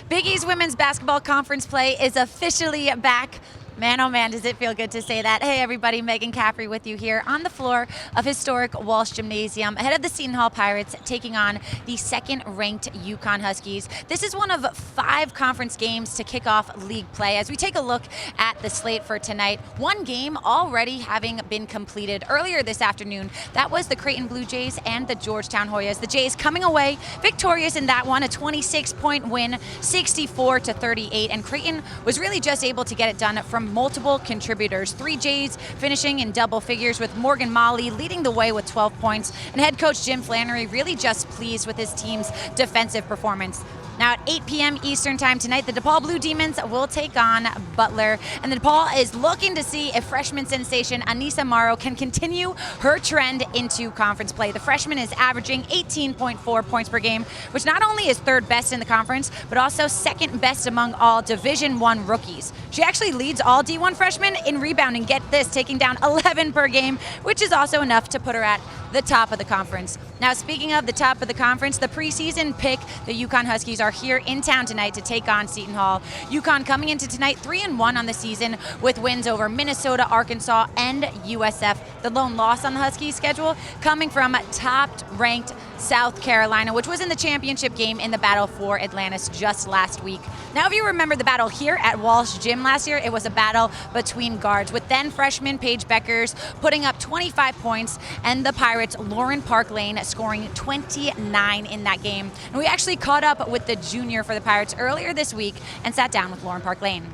Big East Women's Basketball Conference play is officially back. Man, oh man, does it feel good to say that. Hey everybody, Meghan Caffrey with you here on the floor of historic Walsh Gymnasium ahead of the Seton Hall Pirates taking on the second-ranked UConn Huskies. This is one of 5 conference games to kick off league play. As we take a look at the slate for tonight, one game already having been completed earlier this afternoon. That was the Creighton Blue Jays and the Georgetown Hoyas. The Jays coming away victorious in that one, a 26-point win, 64-38, and Creighton was really just able to get it done from multiple contributors. 3 Jays finishing in double figures with Morgan Molly leading the way with 12 points, and head coach Jim Flannery really just pleased with his team's defensive performance. Now at 8 p.m. Eastern time tonight, the DePaul Blue Demons will take on Butler. And the DePaul is looking to see if freshman sensation Anissa Morrow can continue her trend into conference play. The freshman is averaging 18.4 points per game, which not only is 3rd best in the conference, but also 2nd best among all Division I rookies. She actually leads all D1 freshmen in rebounding. Get this, taking down 11 per game, which is also enough to put her at the top of the conference. Now, speaking of the top of the conference, the preseason pick, the UConn Huskies, are here in town tonight to take on Seton Hall. UConn coming into tonight 3-1 on the season with wins over Minnesota, Arkansas, and USF. The lone loss on the Huskies schedule coming from top-ranked South Carolina, which was in the championship game in the battle for Atlantis just last week. Now, if you remember the battle here at Walsh Gym last year, it was a battle between guards, with then freshman Paige Beckers putting up 25 points and the Pirates' Lauren Park Lane scoring 29 in that game. And we actually caught up with the junior for the Pirates earlier this week and sat down with Lauren Park Lane.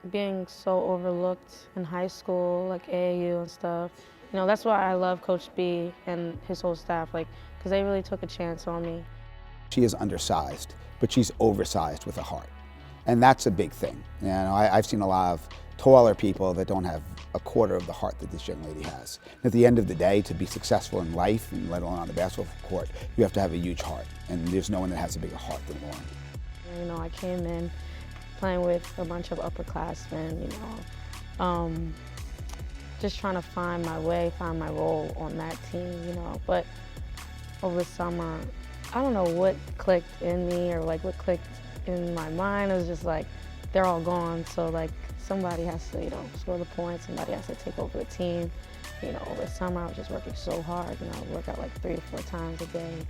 Being so overlooked in high school, like AAU and stuff, you know, that's why I love Coach B and his whole staff, like, because they really took a chance on me. She is undersized, but she's oversized with a heart. And that's a big thing. You know, I've seen a lot of taller people that don't have a quarter of the heart that this young lady has. At the end of the day, to be successful in life, and let alone on the basketball court, you have to have a huge heart. And there's no one that has a bigger heart than Lauren. You know, I came in playing with a bunch of upperclassmen, you know, just trying to find my way, find my role on that team, you know. But over the summer, I don't know what clicked in me or like what clicked in my mind. It was just like, they're all gone, so like somebody has to, you know, score the points, somebody has to take over the team. You know, over the summer I was just working so hard, you know, I would work out like 3 to 4 times a day.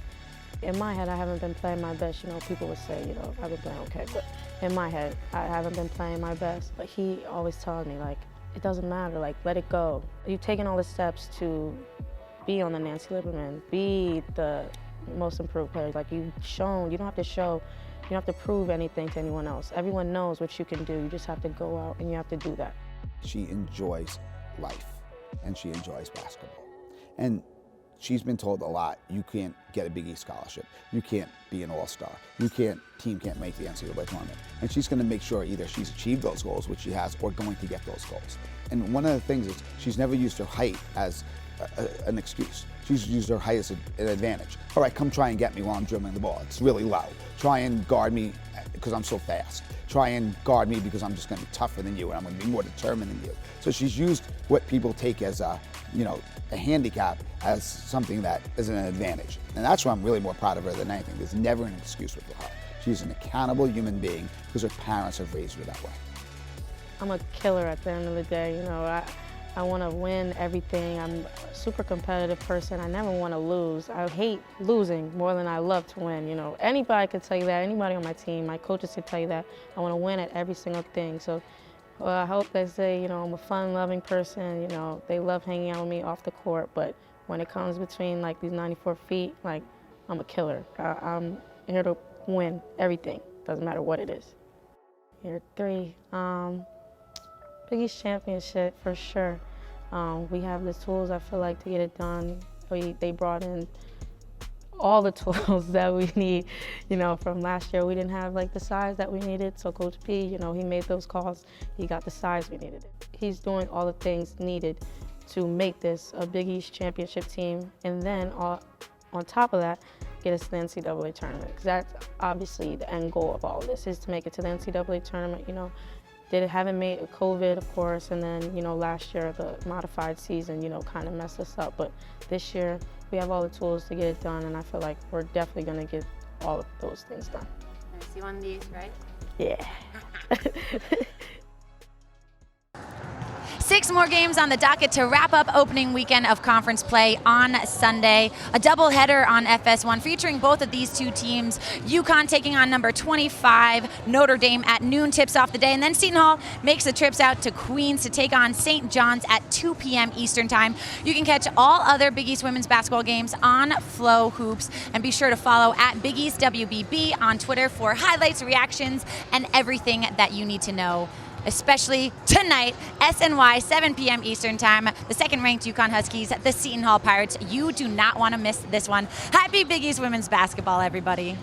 In my head, I haven't been playing my best. You know, people would say, you know, I've been playing okay, but in my head, I haven't been playing my best. But he always tells me, like, it doesn't matter, like, let it go. You've taken all the steps to be on the Nancy Lieberman, be the most improved player. Like, you've shown, you don't have to show, you don't have to prove anything to anyone else. Everyone knows what you can do. You just have to go out and you have to do that. She enjoys life, and she enjoys basketball. And she's been told a lot, you can't get a Big East scholarship, you can't be an all-star, team can't make the NCAA tournament. And she's gonna make sure either she's achieved those goals, which she has, or going to get those goals. And one of the things is she's never used her height as an excuse. She's used her height as an advantage. All right, come try and get me while I'm dribbling the ball. It's really low. Try and guard me because I'm so fast. Try and guard me because I'm just going to be tougher than you and I'm going to be more determined than you. So she's used what people take as a, you know, a handicap as something that is an advantage. And that's why I'm really more proud of her than anything. There's never an excuse with her. She's an accountable human being because her parents have raised her that way. I'm a killer at the end of the day, you know. I want to win everything. I'm a super competitive person. I never want to lose. I hate losing more than I love to win, you know. Anybody could tell you that, anybody on my team, my coaches could tell you that. I want to win at every single thing. So I hope they say, you know, I'm a fun-loving person, you know, they love hanging out with me off the court, but when it comes between like these 94 feet, like, I'm a killer. I'm here to win everything, doesn't matter what it is. Year 3. Big East championship for sure. We have the tools, I feel like, to get it done. They brought in all the tools that we need. You know, from last year, we didn't have like the size that we needed. So Coach B, you know, he made those calls. He got the size we needed. He's doing all the things needed to make this a Big East championship team. And then on top of that, get us to the NCAA tournament. Because that's obviously the end goal of all of this, is to make it to the NCAA tournament, you know. Haven't made COVID, of course, and then, you know, last year the modified season, you know, kind of messed us up. But this year we have all the tools to get it done, and I feel like we're definitely going to get all of those things done. You won the East, right? Yeah. 6 more games on the docket to wrap up opening weekend of conference play on Sunday. A doubleheader on FS1 featuring both of these two teams. UConn taking on number 25 Notre Dame at noon tips off the day. And then Seton Hall makes the trips out to Queens to take on St. John's at 2 p.m. Eastern time. You can catch all other Big East women's basketball games on Flow Hoops. And be sure to follow at Big East WBB on Twitter for highlights, reactions, and everything that you need to know. Especially tonight, SNY, 7 p.m. Eastern time, the second-ranked UConn Huskies, the Seton Hall Pirates. You do not want to miss this one. Happy Big East women's basketball, everybody.